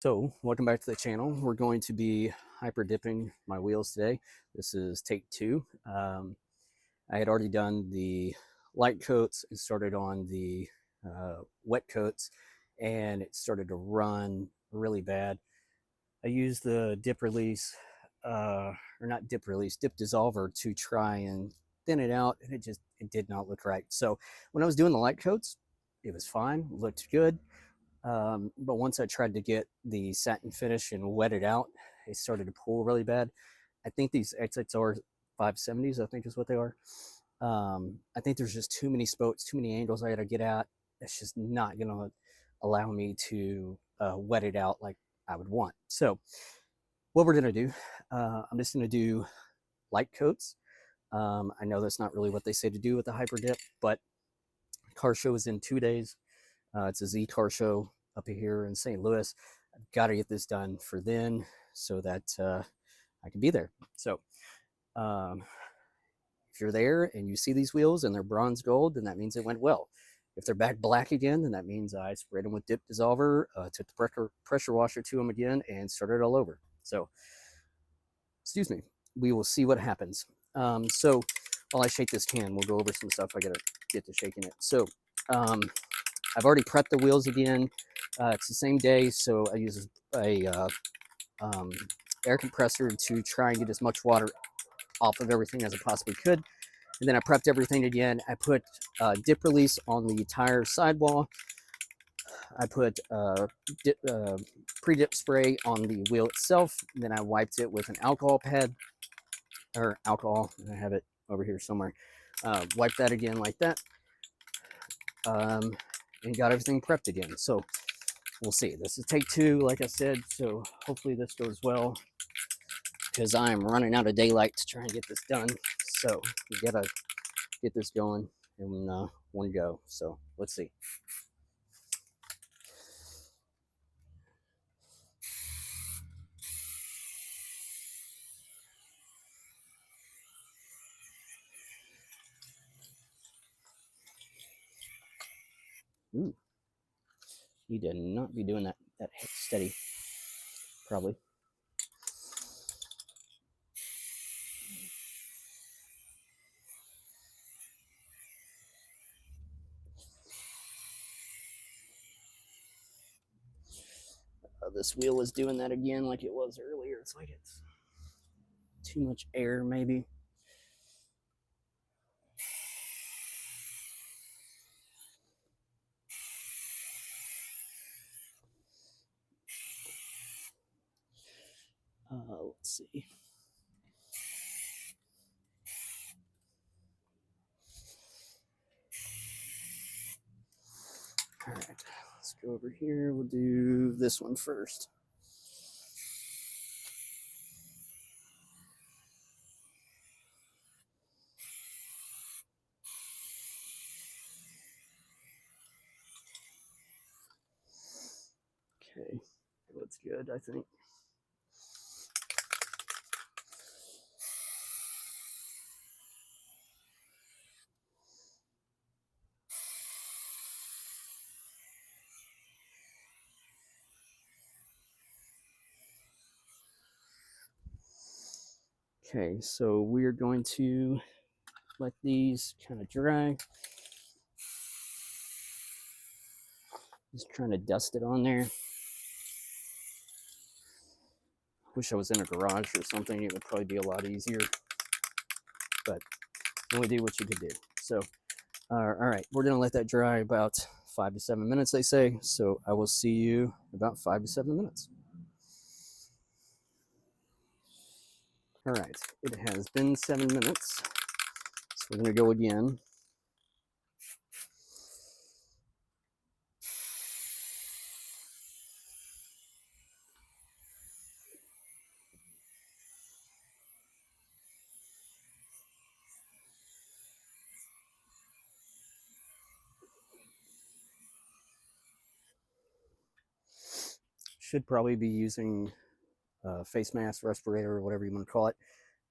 So, welcome back to the channel. We're going to be hyper dipping my wheels today. This is take two. I had already done the light coats and started on the wet coats, and it started to run really bad. I used the dip release, or not dip release, dip dissolver to try and thin it out, and it did not look right. So when I was doing the light coats, it was fine, looked good. But once I tried to get the satin finish and wet it out, it started to pull really bad. I think these XXR 570s, I think is what they are. I think there's just too many spokes, too many angles I got to get at. It's just not going to allow me to wet it out like I would want. So what we're going to do, I'm just going to do light coats. I know that's not really what they say to do with the hyper dip, but car show is in 2 days. It's a Z car show up here in St. Louis. I've got to get this done for then so that I can be there. So if you're there and you see these wheels and they're bronze gold, then that means it went well. If they're back black again, then that means I sprayed them with dip dissolver, took the pressure washer to them again, and started all over. So, excuse me, we will see what happens. So while I shake this can, we'll go over some stuff I gotta get to shaking it. So I've already prepped the wheels again. It's the same day, so I use a air compressor to try and get as much water off of everything as I possibly could. And then I prepped everything again. I put dip release on the tire sidewall. I put pre-dip spray on the wheel itself. And then I wiped it with an alcohol pad, or alcohol. I have it over here somewhere. Wipe that again like that. And got everything prepped again. So we'll see. This is take two, like I said. So hopefully this goes well, because I'm running out of daylight to try and get this done. So we gotta get this going in one go. So let's see. Ooh, you did not be doing that steady, probably. This wheel is doing that again like it was earlier. It's like it's too much air, maybe. Let's see. All right, let's go over here. We'll do this one first. Okay, looks good, I think. Okay, so we're going to let these kind of dry. Just trying to dust it on there. Wish I was in a garage or something. It would probably be a lot easier. But you only do what you could do. So, all right, we're going to let that dry about 5 to 7 minutes, they say. So I will see you about 5 to 7 minutes. All right, it has been 7 minutes. So we're going to go again. Should probably be using face mask, respirator, or whatever you want to call it.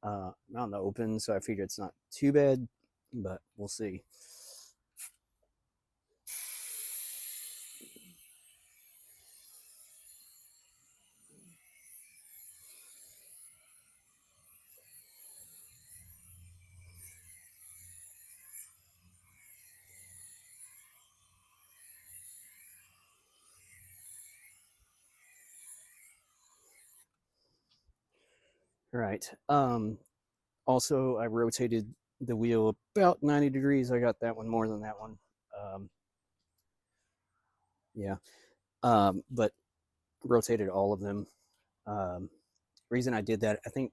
Out in the open, so I figure it's not too bad, but we'll see. All right. Also, I rotated the wheel about 90 degrees. I got that one more than that one. Yeah. But rotated all of them. Reason I did that, I think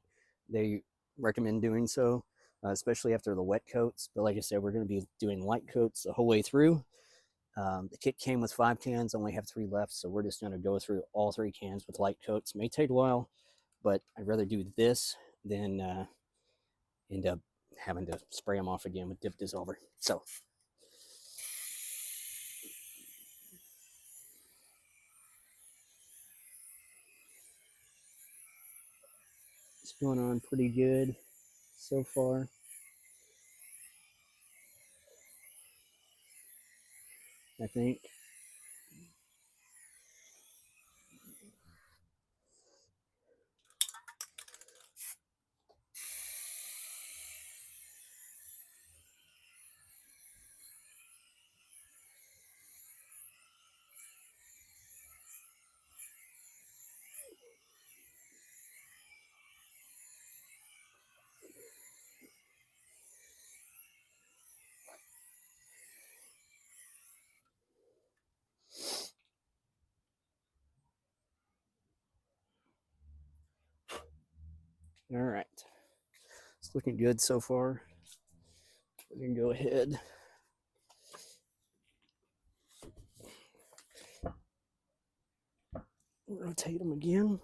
they recommend doing so, especially after the wet coats. But like I said, we're going to be doing light coats the whole way through. The kit came with 5 cans, only have 3 left, so we're just going to go through all 3 cans with light coats. May take a while, but I'd rather do this than end up having to spray them off again with dip dissolver. So it's going on pretty good so far. I think. All right. It's looking good so far. We can go ahead. Rotate them again.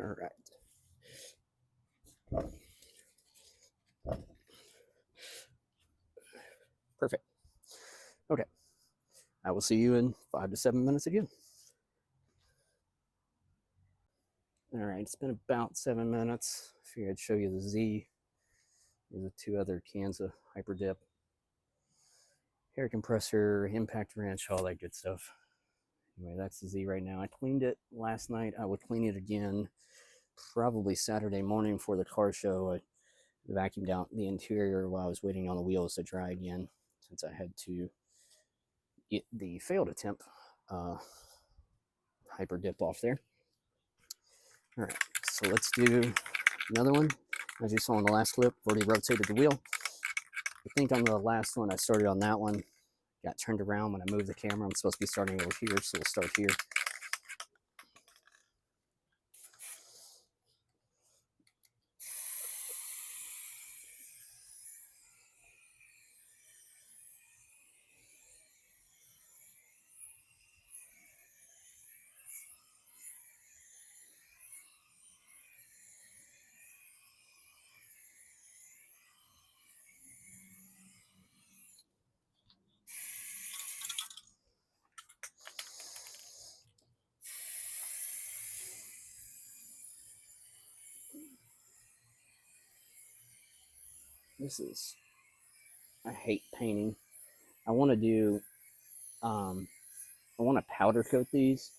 All right. Perfect. Okay. I will see you in 5 to 7 minutes again. All right. It's been about 7 minutes. I figured I'd show you the Z. There's the 2 other cans of HyperDip. Air compressor, impact wrench, all that good stuff. Anyway, that's the Z right now. I cleaned it last night. I would clean it again probably Saturday morning for the car show. I vacuumed out the interior while I was waiting on the wheels to dry again, since I had to get the failed attempt HyperDip off there. All right, so let's do another one. As you saw in the last clip, already rotated the wheel. I think on the last one, I started on that one, got turned around when I moved the camera. I'm supposed to be starting over here, so we'll start here. This is, I hate painting. I want to do, I want to powder coat these.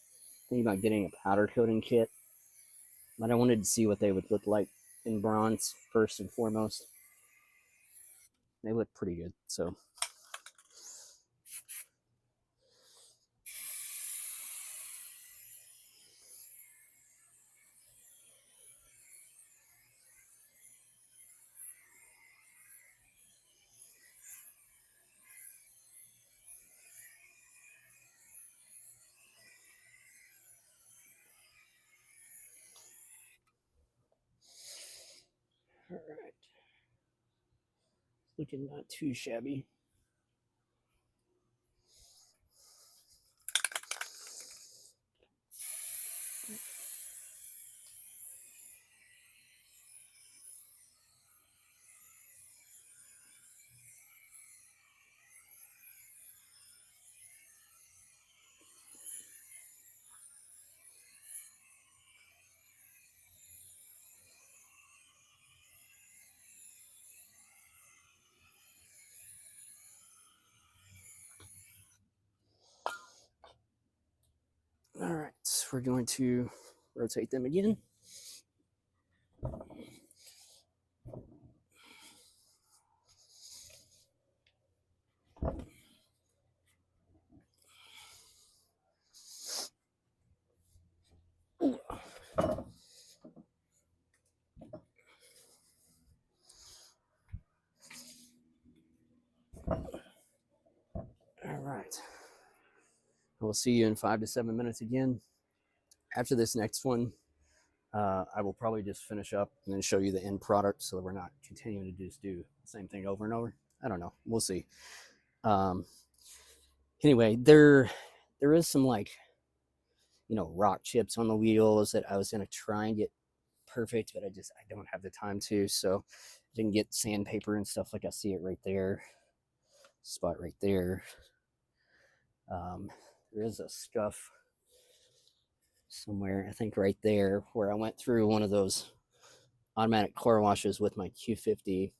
Thinking about getting a powder coating kit, but I wanted to see what they would look like in bronze first and foremost. They look pretty good, so. All right. Looking not too shabby. we're going to rotate them again. All right. We'll see you in 5 to 7 minutes again. After this next one, I will probably just finish up and then show you the end product so that we're not continuing to just do the same thing over and over. I don't know. We'll see. Anyway, there is some, like, you know, rock chips on the wheels that I was going to try and get perfect, but I don't have the time to. So I didn't get sandpaper and stuff. Like, I see it right there. Spot right there. There is a scuff somewhere, I think right there, where I went through one of those automatic car washes with my Q50,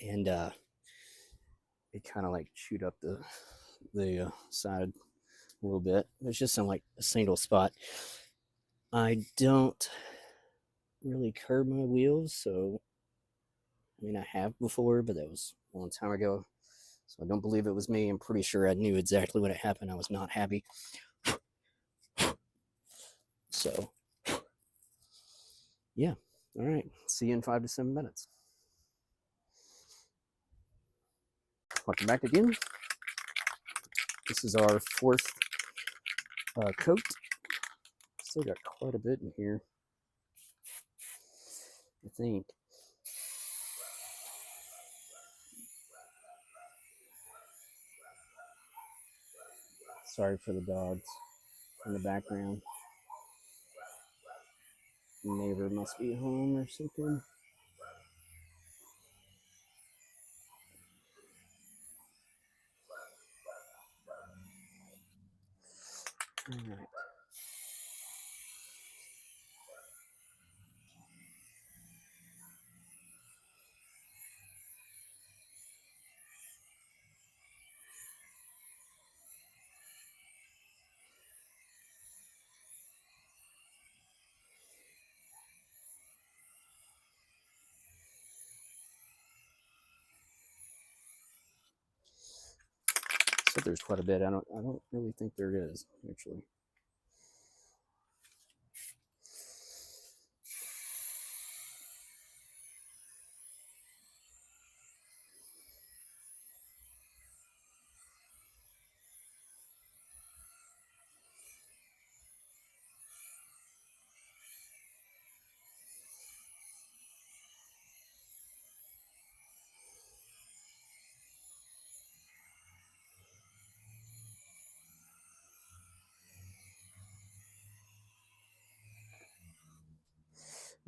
and it kind of like chewed up the side a little bit. It's just in like a single spot. I don't really curb my wheels, so I mean, I have before, but that was a long time ago. So I don't believe it was me. I'm pretty sure I knew exactly what had happened. I was not happy. So, yeah. All right. See you in 5 to 7 minutes. Welcome back again. This is our fourth coat. Still got quite a bit in here, I think. Sorry for the dogs in the background. The neighbor must be home or something. All right. So there's quite a bit. I don't really think there is, actually.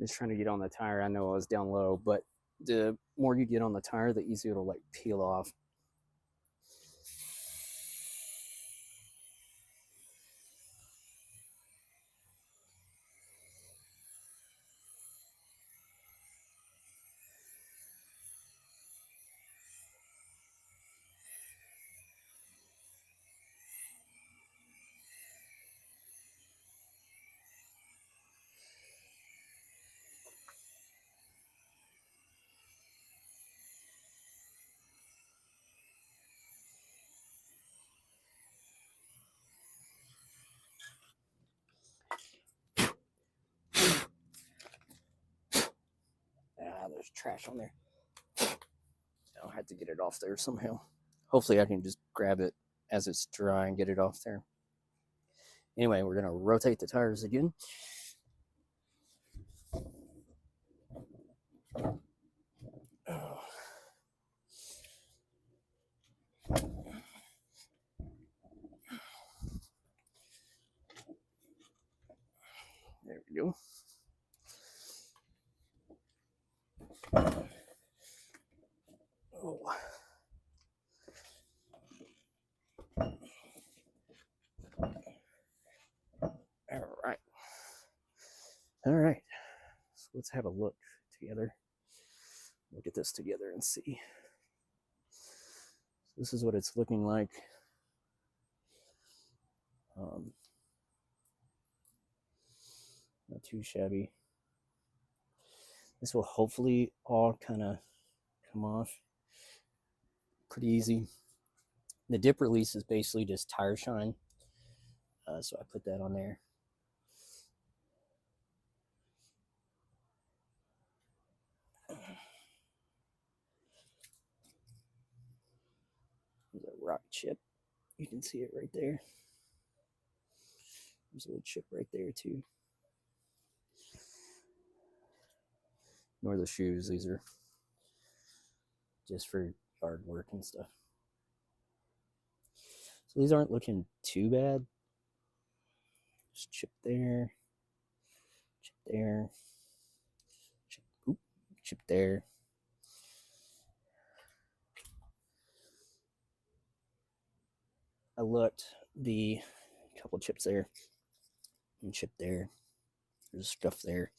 Just trying to get on the tire. I know I was down low, but the more you get on the tire, the easier it'll like peel off. There's trash on there. I'll have to get it off there somehow. Hopefully I can just grab it as it's dry and get it off there. Anyway, we're going to rotate the tires again. There we go. Oh. All right. So let's have a look together. We'll get this together and see. This is what it's looking like. Not too shabby. This will hopefully all kind of come off pretty easy. The dip release is basically just tire shine. So I put that on there. There's a rock chip. You can see it right there. There's a little chip right there too. Nor the shoes. These are just for yard work and stuff. So these aren't looking too bad. Just chip there, chip there, chip there. I looked, the couple chips there and chip there. There's stuff there.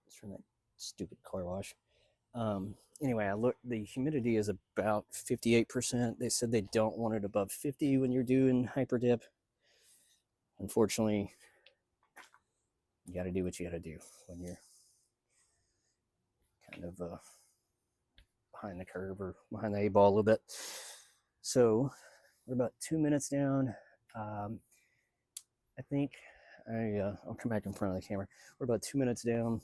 It's from that stupid car wash. Anyway, I looked, the humidity is about 58%. They said they don't want it above 50 when you're doing HyperDip. Unfortunately, you got to do what you got to do when you're kind of behind the curve or behind the A-ball a little bit. So we're about 2 minutes down. I think I'll come back in front of the camera. We're about 2 minutes down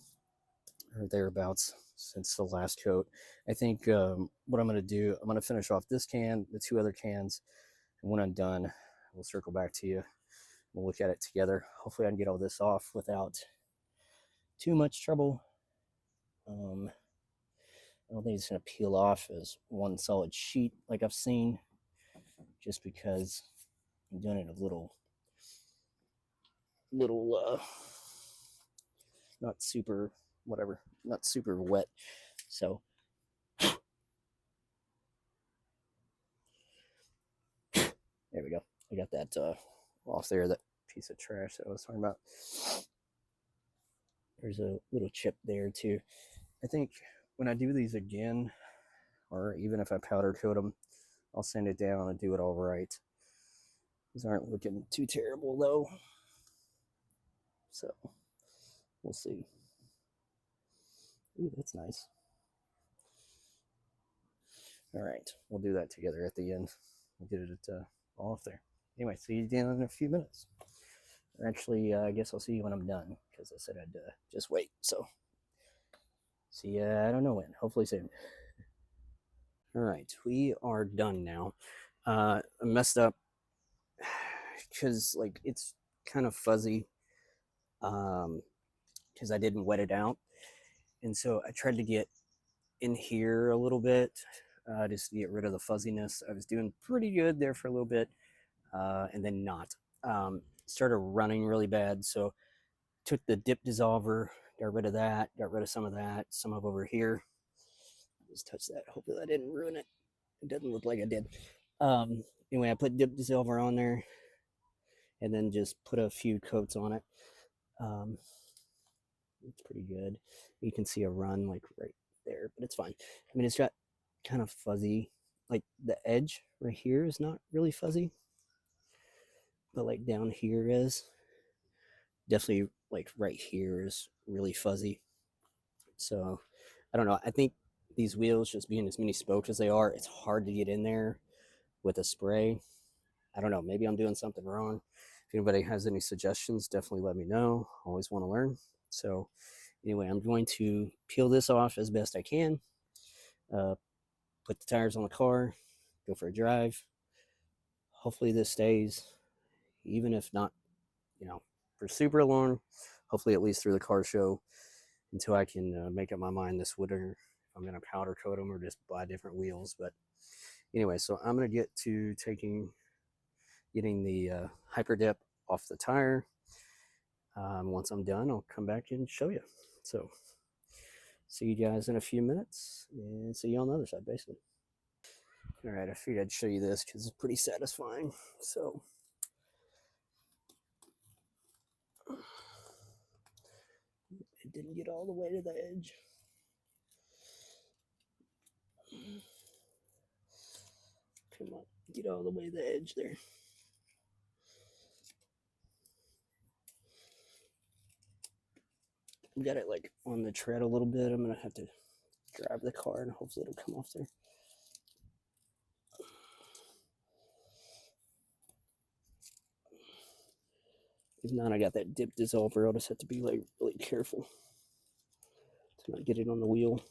or thereabouts since the last coat. I think what I'm going to do, I'm going to finish off this can, the 2 other cans, and when I'm done, we'll circle back to you. We'll look at it together. Hopefully I can get all this off without too much trouble. I don't think it's going to peel off as one solid sheet like I've seen, just because I'm doing it a little not super whatever, not super wet. So there we go. I got that off there, that piece of trash that I was talking about. There's a little chip there too. I think when I do these again, or even if I powder coat them, I'll sand it down and do it all right. These aren't looking too terrible though. So we'll see. Ooh, that's nice. All right, we'll do that together at the end. We'll get it off there. Anyway, see you down in a few minutes. Actually, I guess I'll see you when I'm done, because I said I'd just wait. So see you, I don't know when, hopefully soon. All right, we are done now. I messed up because like it's kind of fuzzy because I didn't wet it out. And so I tried to get in here a little bit just to get rid of the fuzziness. I was doing pretty good there for a little bit and then not. Started running really bad. So took the dip dissolver, got rid of that, got rid of some of that, some of over here. Just touch that. Hopefully I didn't ruin it. It doesn't look like I did. Anyway, I put dip dissolver on there and then just put a few coats on it. It's pretty good. You can see a run like right there, but it's fine. I mean, it's got kind of fuzzy, like the edge right here is not really fuzzy, but like down here is definitely, like right here is really fuzzy. So I don't know. I think these wheels, just being as many spokes as they are, it's hard to get in there with a spray. I don't know. Maybe I'm doing something wrong. If anybody has any suggestions, definitely let me know. Always want to learn. So anyway, I'm going to peel this off as best I can, put the tires on the car, go for a drive. Hopefully this stays, even if not, you know, for super long, hopefully at least through the car show until I can make up my mind this winter if I'm going to powder coat them or just buy different wheels. But anyway, so I'm going to get to getting the HyperDip off the tire. Once I'm done, I'll come back and show you. So see you guys in a few minutes and see you on the other side, basically. All right, I figured I'd show you this because it's pretty satisfying. So it didn't get all the way to the edge. Come on, get all the way to the edge there. got it like on the tread a little bit. I'm gonna have to drive the car and hopefully it'll come off there. If not, I got that dip dissolver. I'll just have to be like really careful to not get it on the wheel.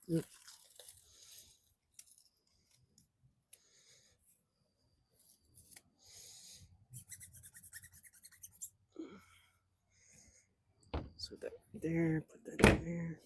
Yep. So that there, put that there.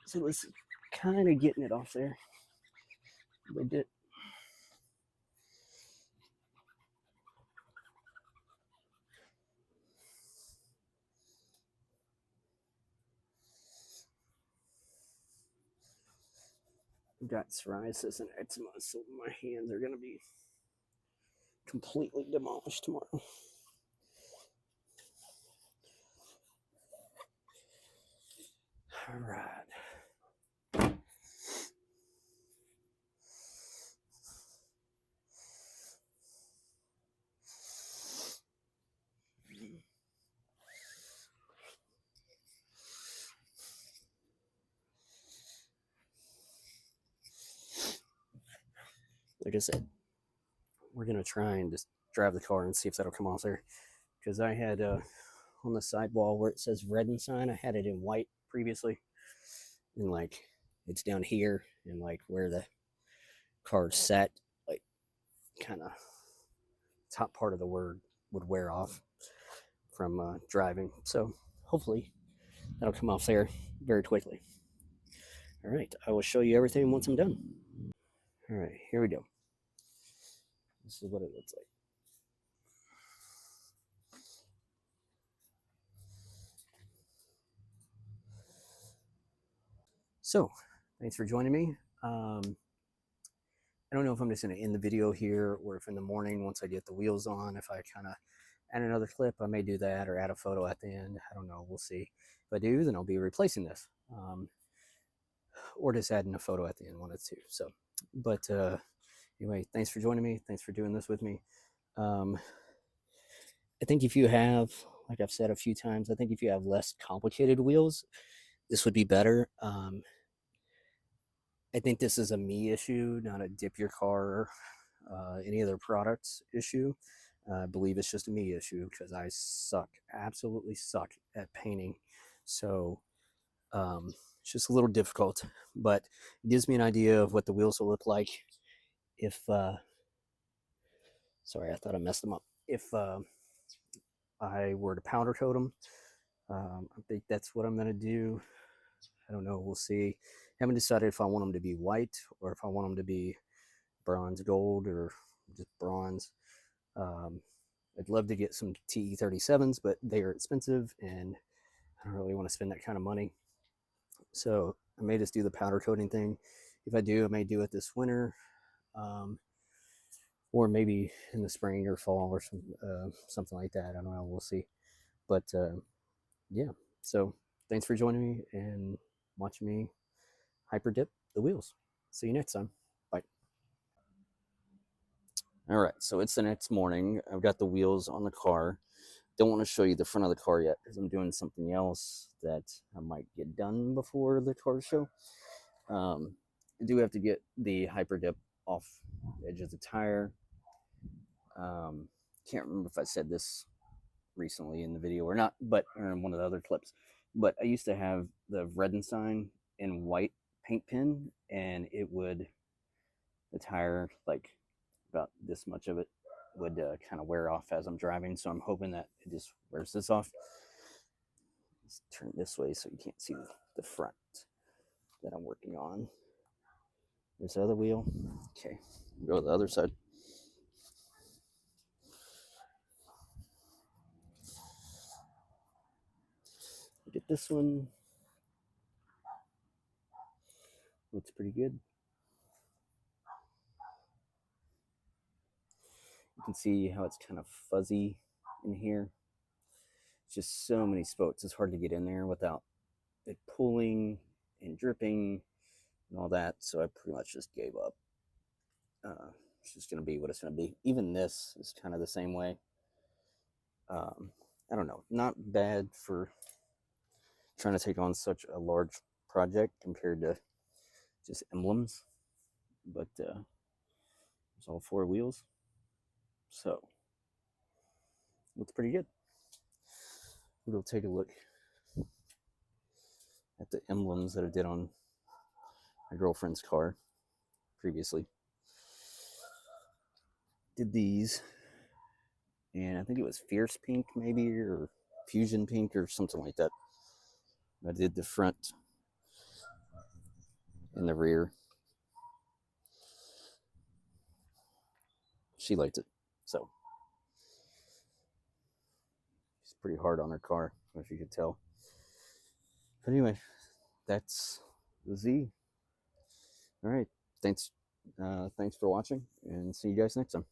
So it's kind of getting it off there. They did. I've got psoriasis and eczema, so my hands are gonna be completely demolished tomorrow. All right. Like I said, we're gonna try and just drive the car and see if that'll come off there. Because I had on the sidewall where it says red sign, I had it in white previously, and like it's down here and like where the car's set, like kind of top part of the word would wear off from driving. So hopefully that'll come off there very quickly. All right, I will show you everything once I'm done. All right, here we go. This is what it looks like. So, thanks for joining me. I don't know if I'm just going to end the video here or if in the morning, once I get the wheels on, if I kind of add another clip, I may do that or add a photo at the end. I don't know. We'll see. If I do, then I'll be replacing this. Or just adding a photo at the end, one of the two. So, but anyway, thanks for joining me. Thanks for doing this with me. I think if you have, like I've said a few times, I think if you have less complicated wheels, this would be better. I think this is a me issue, not a dip your car, any other products issue. I believe it's just a me issue because I suck, absolutely suck at painting. So it's just a little difficult, but it gives me an idea of what the wheels will look like if, sorry, I thought I messed them up. If I were to powder coat them, I think that's what I'm going to do. I don't know. We'll see. I haven't decided if I want them to be white or if I want them to be bronze gold or just bronze. I'd love to get some TE37s, but they are expensive and I don't really want to spend that kind of money. So I may just do the powder coating thing. If I do, I may do it this winter, or maybe in the spring or fall or something like that. I don't know. We'll see. But yeah, so thanks for joining me and watching me hyper dip the wheels. See you next time. Bye. All right, so it's the next morning. I've got the wheels on the car. Don't want to show you the front of the car yet because I'm doing something else that I might get done before the car show. I do have to get the hyper dip off the edge of the tire. Can't remember if I said this recently in the video, or not, but or in one of the other clips. But I used to have the Redenstein in white paint pen, and it would, the tire, like about this much of it, would kind of wear off as I'm driving. So I'm hoping that it just wears this off. Let's turn it this way so you can't see the front that I'm working on. There's the other wheel. Okay, go to the other side. Get this one. Looks pretty good. You can see how it's kind of fuzzy in here. It's just so many spokes. It's hard to get in there without it pulling and dripping and all that. So I pretty much just gave up. It's just going to be what it's going to be. Even this is kind of the same way. I don't know. Not bad for trying to take on such a large project compared to just emblems. But it's all 4 wheels. So looks pretty good. We'll take a look at the emblems that I did on my girlfriend's car previously. Did these, and I think it was Fierce Pink maybe, or Fusion Pink or something like that. I did the front and the rear. She liked it, so she's pretty hard on her car, if you could tell. But anyway, that's the Z. All right, thanks for watching, and see you guys next time.